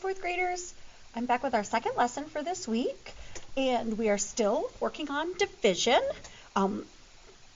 fourth graders. I'm back with our second lesson for this week, and we are still working on division.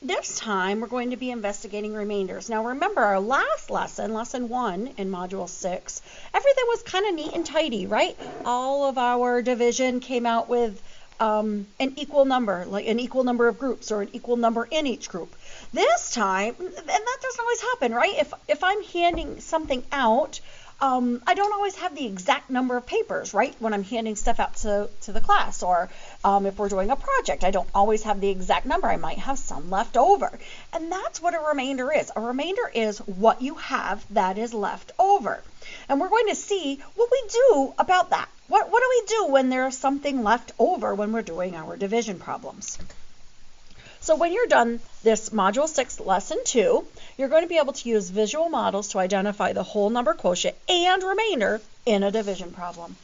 This time we're going to be investigating remainders. Now remember our last lesson, lesson 1 in module 6, everything was kind of neat and tidy, right? All of our division came out with an equal number, like an equal number of groups or an equal number in each group. This time, and that doesn't always happen, right? If I'm handing something out, I don't always have the exact number of papers, right? When I'm handing stuff out to the class, or if we're doing a project, I don't always have the exact number. I might have some left over. And that's what a remainder is. A remainder is what you have that is left over. And we're going to see what we do about that. What do we do when there's something left over when we're doing our division problems? So when you're done this Module 6 Lesson 2, you're going to be able to use visual models to identify the whole number quotient and remainder in a division problem.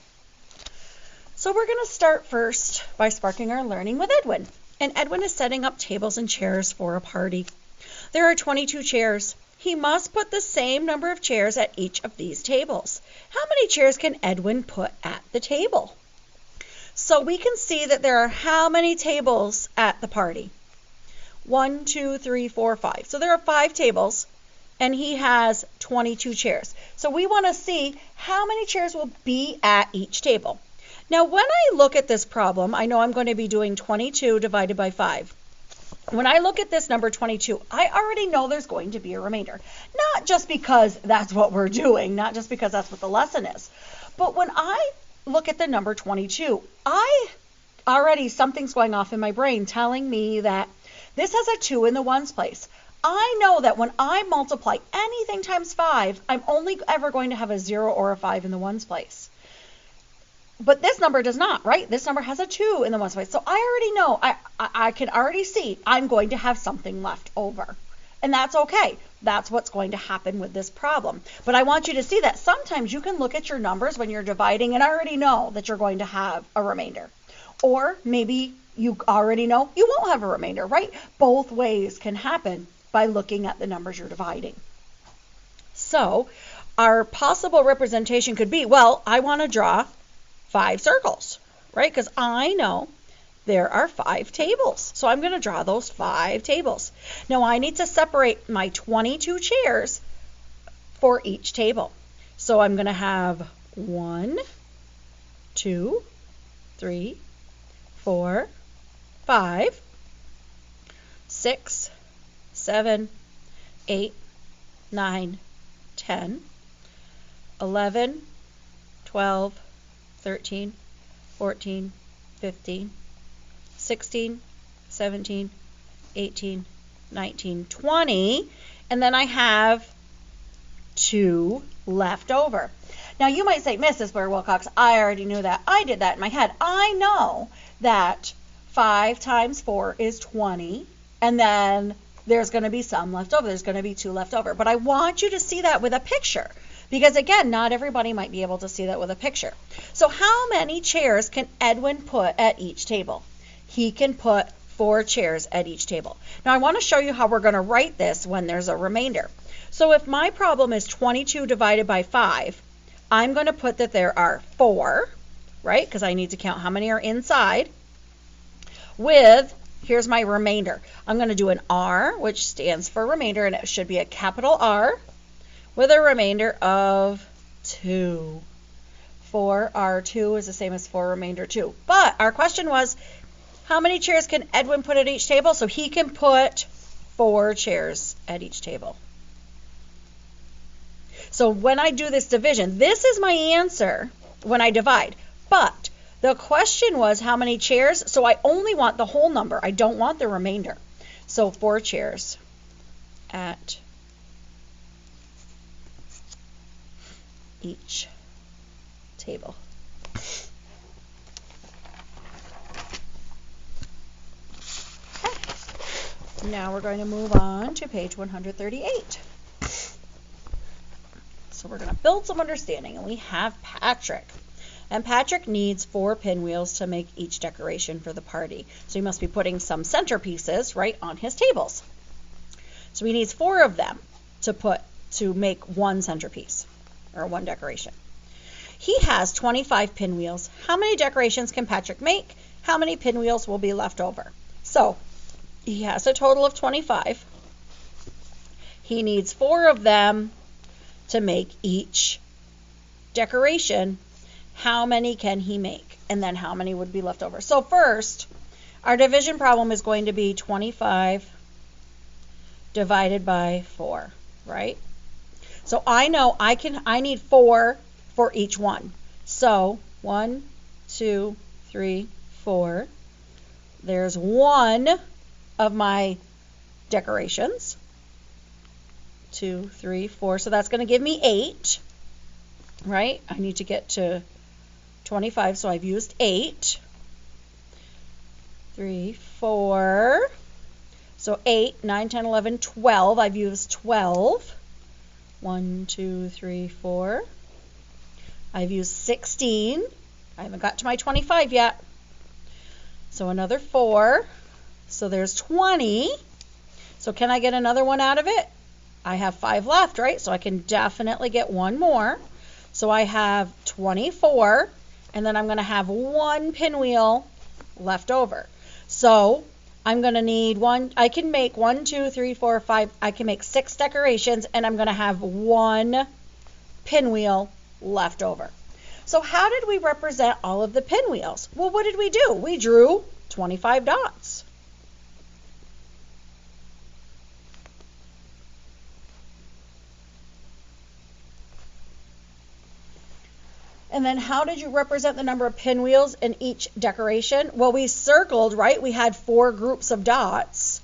So we're going to start first by sparking our learning with Edwin. And Edwin is setting up tables and chairs for a party. There are 22 chairs. He must put the same number of chairs at each of these tables. How many chairs can Edwin put at the table? So we can see that there are how many tables at the party? 1, 2, 3, 4, 5. So there are 5 tables, and he has 22 chairs. So we want to see how many chairs will be at each table. Now, when I look at this problem, I know I'm going to be doing 22 divided by 5. When I look at this number 22, I already know there's going to be a remainder. Not just because that's what we're doing, not just because that's what the lesson is. But when I look at the number 22, something's going off in my brain telling me that this has a 2 in the ones place. I know that when I multiply anything times 5, I'm only ever going to have a 0 or a 5 in the ones place. But this number does not, right? This number has a 2 in the ones place. So I already know, I can already see I'm going to have something left over. And that's okay. That's what's going to happen with this problem. But I want you to see that sometimes you can look at your numbers when you're dividing and already know that you're going to have a remainder. Or maybe you already know you won't have a remainder, right? Both ways can happen by looking at the numbers you're dividing. So our possible representation could be, well, I want to draw 5 circles, right? Because I know there are 5 tables. So I'm going to draw those 5 tables. Now I need to separate my 22 chairs for each table. So I'm going to have 1, 2, 3, 4, 5, 6, 7, 8, 9, 10, 11, 12, 13, 14, 15, 16, 17, 18, 19, 20, and then I have 2 left over. Now you might say, Mrs. Blair-Wilcox, I already knew that. I did that in my head. I know that 5 times 4 is 20, and then there's going to be some left over. There's going to be 2 left over. But I want you to see that with a picture, because again, not everybody might be able to see that with a picture. So how many chairs can Edwin put at each table? He can put 4 chairs at each table. Now I want to show you how we're going to write this when there's a remainder. So if my problem is 22 divided by 5, I'm going to put that there are 4, right? Because I need to count how many are inside. Here's my remainder. I'm going to do an R, which stands for remainder, and it should be a capital R with a remainder of 2. 4R2 is the same as 4 remainder 2. But our question was, how many chairs can Edwin put at each table? So he can put 4 chairs at each table. So when I do this division, this is my answer when I divide. But the question was how many chairs, so I only want the whole number. I don't want the remainder. So 4 chairs at each table. Okay. Now we're going to move on to page 138. So we're going to build some understanding, and we have Patrick. And Patrick needs 4 pinwheels to make each decoration for the party. So he must be putting some centerpieces right on his tables. So he needs 4 of them to make one centerpiece or one decoration. He has 25 pinwheels. How many decorations can Patrick make? How many pinwheels will be left over? So he has a total of 25. He needs 4 of them to make each decoration. How many can he make? And then how many would be left over? So first, our division problem is going to be 25 divided by 4, right? So I know I need 4 for each one. So 1, 2, 3, 4. There's 1 of my decorations. 2, 3, 4. So that's going to give me 8, right? I need to get to 25, so I've used 8. 3, 4. So 8, 9, 10, 11, 12. I've used 12. 1, 2, 3, 4. I've used 16. I haven't got to my 25 yet. So another 4. So there's 20. So can I get another one out of it? I have 5 left, right? So I can definitely get one more. So I have 24, and then I'm going to have 1 pinwheel left over. So I'm going to need I can make 1, 2, 3, 4, 5. I can make 6 decorations, and I'm going to have 1 pinwheel left over. So how did we represent all of the pinwheels? Well, what did we do? We drew 25 dots. And then how did you represent the number of pinwheels in each decoration? Well, we circled, right? We had 4 groups of dots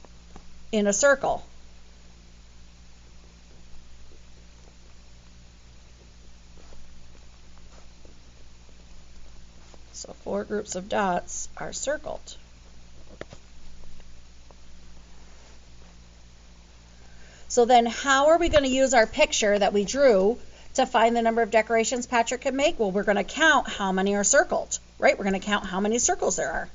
in a circle. So 4 groups of dots are circled. So then how are we going to use our picture that we drew to find the number of decorations Patrick can make? Well, we're going to count how many are circled, right? We're going to count how many circles there are.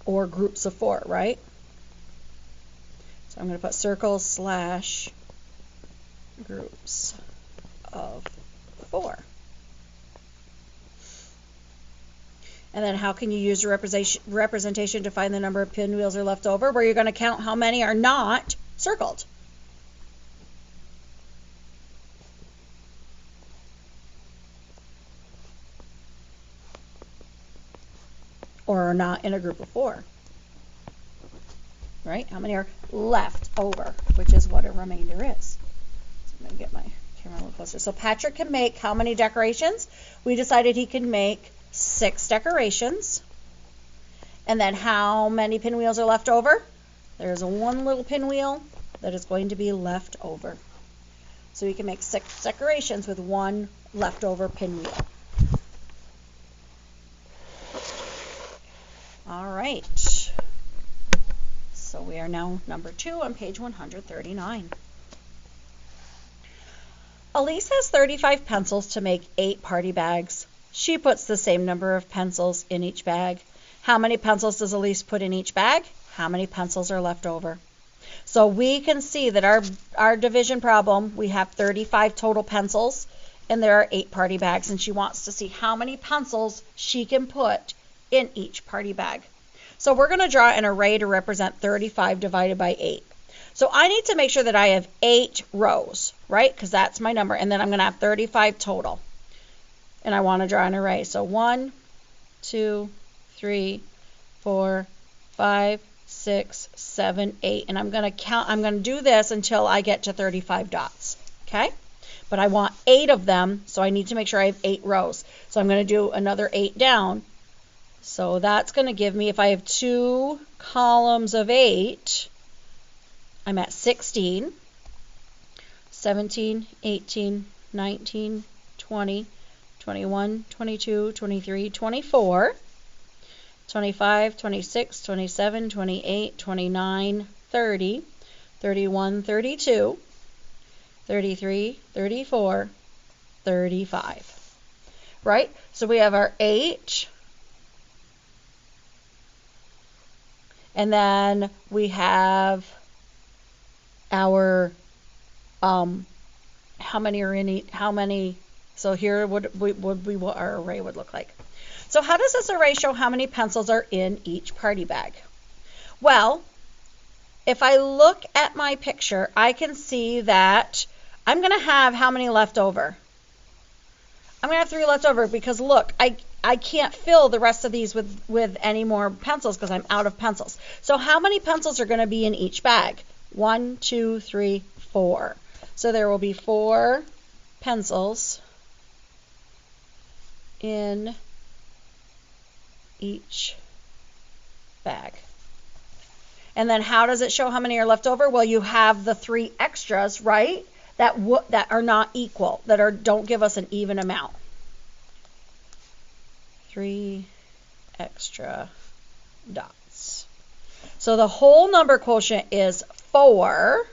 Or groups of 4, right? So I'm going to put circles slash groups of 4. And then how can you use your representation to find the number of pinwheels are left over? Where you're going to count how many are not circled. Or are not in a group of 4. Right? How many are left over, which is what a remainder is. So I'm going to get my camera a little closer. So Patrick can make how many decorations? We decided he can make 6 decorations. And then how many pinwheels are left over? There's 1 little pinwheel that is going to be left over. So we can make 6 decorations with 1 leftover pinwheel. All right. So we are now number 2 on page 139. Elise has 35 pencils to make 8 party bags. She puts the same number of pencils in each bag. How many pencils does Elise put in each bag? How many pencils are left over? So we can see that our division problem, we have 35 total pencils, and there are 8 party bags, and she wants to see how many pencils she can put in each party bag. So we're going to draw an array to represent 35 divided by 8. So I need to make sure that I have 8 rows, right? Because that's my number, and then I'm going to have 35 total. And I want to draw an array. So 1, 2, 3, 4, 5, 6, 7, 8. And I'm going to count. I'm going to do this until I get to 35 dots. Okay? But I want 8 of them, so I need to make sure I have 8 rows. So I'm going to do another 8 down. So that's going to give me, if I have 2 columns of 8, I'm at 16, 17, 18, 19, 20, 21, 22, 23, 24, 25, 26, 27, 28, 29, 30, 31, 32, 33, 34, 35. Right? So we have our 8. And then we have our, how many are in each, so here would be what our array would look like. So how does this array show how many pencils are in each party bag? Well, if I look at my picture, I can see that I'm going to have how many left over? I'm going to have 3 left over because look, I can't fill the rest of these with any more pencils because I'm out of pencils. So how many pencils are going to be in each bag? 1, 2, 3, 4. So there will be 4 pencils in each bag. And then how does it show how many are left over? Well, you have the 3 extras, right? That are not equal, don't give us an even amount. 3 extra dots. So the whole number quotient is 4,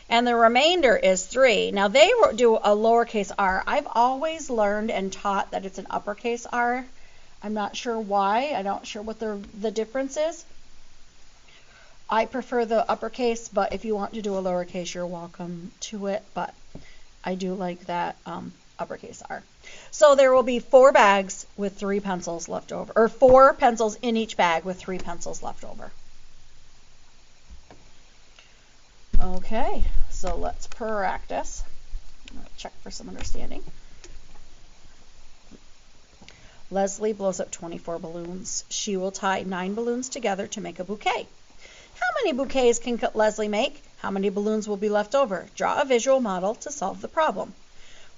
and the remainder is 3. Now they do a lowercase r. I've always learned and taught that it's an uppercase r. I'm not sure why. I'm not sure what the difference is. I prefer the uppercase, but if you want to do a lowercase, you're welcome to it. But I do like that uppercase R. So there will be 4 bags with 3 pencils left over, or 4 pencils in each bag with 3 pencils left over. Okay, so let's practice. I'm going to check for some understanding. Leslie blows up 24 balloons. She will tie 9 balloons together to make a bouquet. How many bouquets can Leslie make? How many balloons will be left over? Draw a visual model to solve the problem.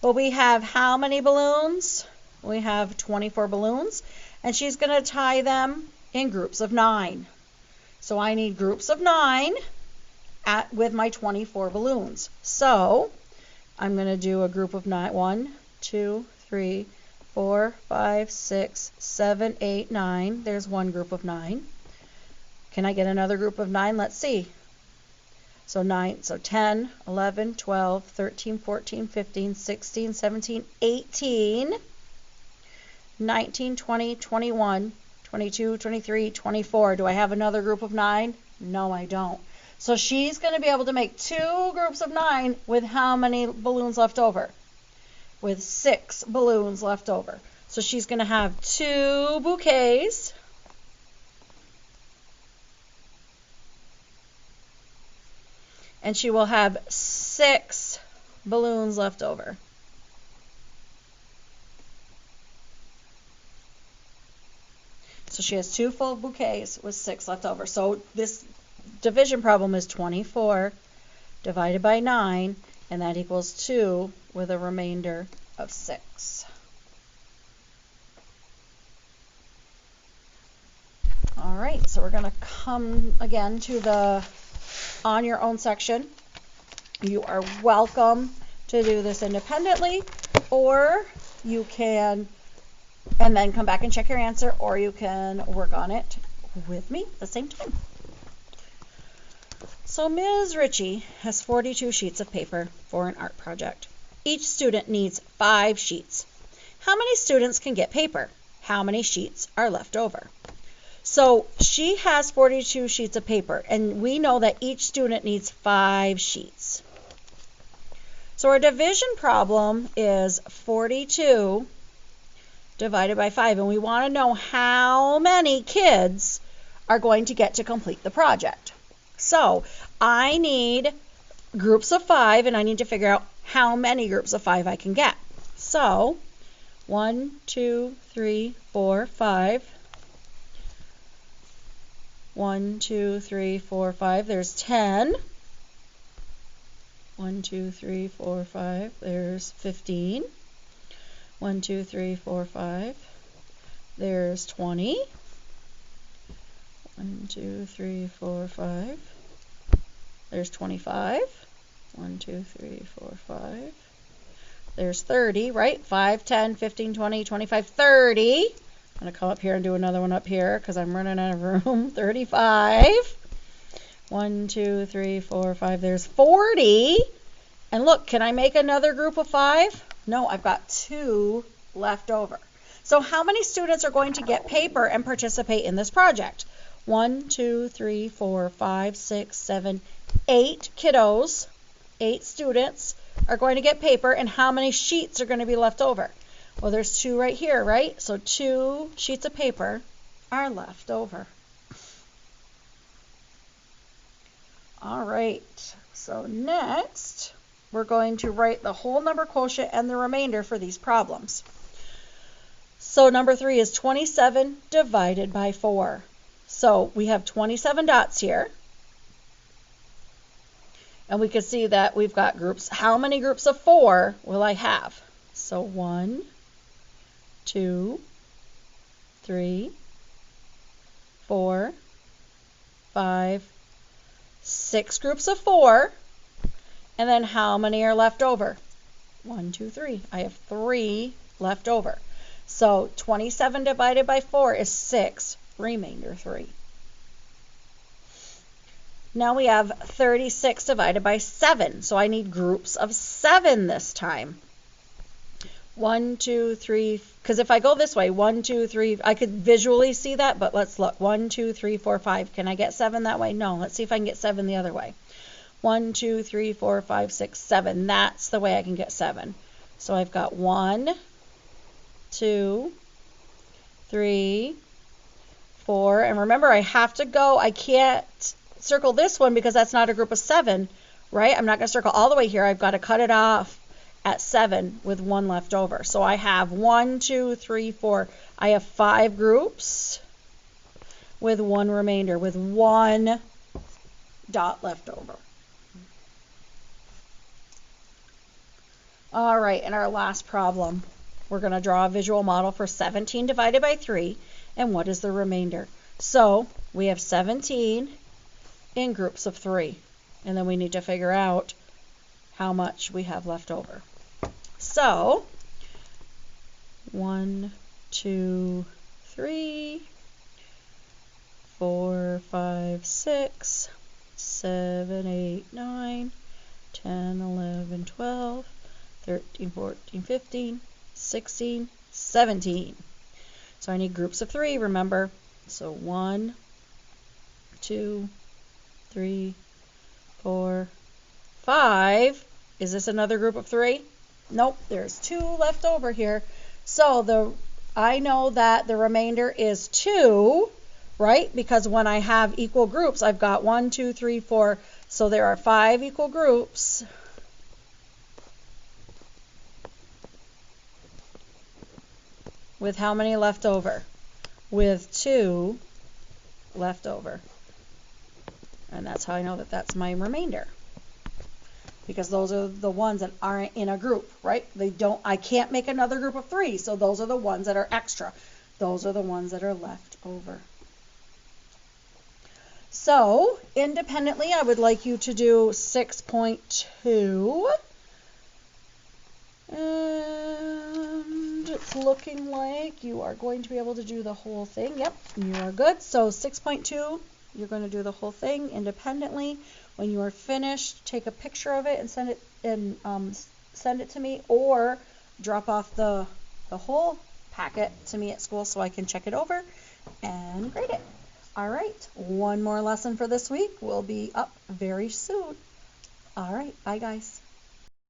Well, we have how many balloons? We have 24 balloons, and she's going to tie them in groups of 9. So I need groups of 9 with my 24 balloons. So I'm going to do a group of 9. 1, 2, 3, 4, 5, 6, 7, 8, 9. There's one group of 9. Can I get another group of 9? Let's see. So 10, 11, 12, 13, 14, 15, 16, 17, 18, 19, 20, 21, 22, 23, 24. Do I have another group of 9? No, I don't. So she's going to be able to make 2 groups of 9 with how many balloons left over? With 6 balloons left over. So she's going to have 2 bouquets. And she will have 6 balloons left over. So she has 2 full bouquets with 6 left over. So this division problem is 24 divided by 9, and that equals 2 with a remainder of 6. All right, so we're going to come again to the on your own section. You are welcome to do this independently, or you can, and then come back and check your answer, or you can work on it with me at the same time. So Ms. Ritchie has 42 sheets of paper for an art project. Each student needs 5 sheets. How many students can get paper? How many sheets are left over? So she has 42 sheets of paper, and we know that each student needs 5 sheets. So our division problem is 42 divided by 5, and we want to know how many kids are going to get to complete the project. So I need groups of 5, and I need to figure out how many groups of 5 I can get. So 1, 2, 3, 4, 5. 1, 2, 3, 4, 5. There's 10. 1, 2, 3, 4, 5. There's 15. 1, 2, 3, 4, 5. There's 20. 1, 2, 3, 4, 5. There's 25. 1, 2, 3, 4, 5. There's 30, right? 5, 10, 15, 20, 25, 30. I'm going to come up here and do another one up here because I'm running out of room. 35. 1, 2, 3, 4, 5. There's 40. And look, can I make another group of 5? No, I've got 2 left over. So how many students are going to get paper and participate in this project? 1, 2, 3, 4, 5, 6, 7, 8 kiddos, 8 students are going to get paper, and how many sheets are going to be left over? Well, there's 2 right here, right? So 2 sheets of paper are left over. All right, so next we're going to write the whole number quotient and the remainder for these problems. So number 3 is 27 divided by 4. So we have 27 dots here. And we can see that we've got groups. How many groups of 4 will I have? So 1, 2, 3, 4, 5, 6 groups of 4. And then how many are left over? 1, 2, 3. I have 3 left over. So 27 divided by 4 is 6, remainder 3. Now we have 36 divided by 7. So I need groups of 7 this time. 1, 2, 3, because if I go this way, 1, 2, 3, I could visually see that, but let's look. 1, 2, 3, 4, 5. Can I get 7 that way? No. Let's see if I can get 7 the other way. 1, 2, 3, 4, 5, 6, 7. That's the way I can get 7. So I've got 1, 2, 3, 4. And remember, I have to go. I can't circle this one because that's not a group of 7, right? I'm not going to circle all the way here. I've got to cut it off at 7 with 1 left over. So I have 1, 2, 3, 4. I have 5 groups with 1 remainder, with 1 dot left over. All right, and our last problem, we're going to draw a visual model for 17 divided by 3, and what is the remainder? So we have 17 in groups of 3, and then we need to figure out how much we have left over. So 1, 2, 3, 4, 5, 6, 7, 8, 9, 10, 11, 12, 13, 14, 15, 16, 17. So I need groups of 3, remember. So 1, 2, 3, 4, 5. Is this another group of 3? Nope, there's 2 left over here. So I know that the remainder is 2, right? Because when I have equal groups, I've got 1, 2, 3, 4. So there are 5 equal groups. With how many left over? With 2 left over. And that's how I know that that's my remainder. Because those are the ones that aren't in a group, right? I can't make another group of 3, so those are the ones that are extra. Those are the ones that are left over. So, independently, I would like you to do 6.2. And it's looking like you are going to be able to do the whole thing. Yep, you are good. So 6.2, you're going to do the whole thing independently. When you are finished, take a picture of it and send it to me, or drop off the whole packet to me at school so I can check it over and grade it. All right, one more lesson for this week will be up very soon. All right, bye guys.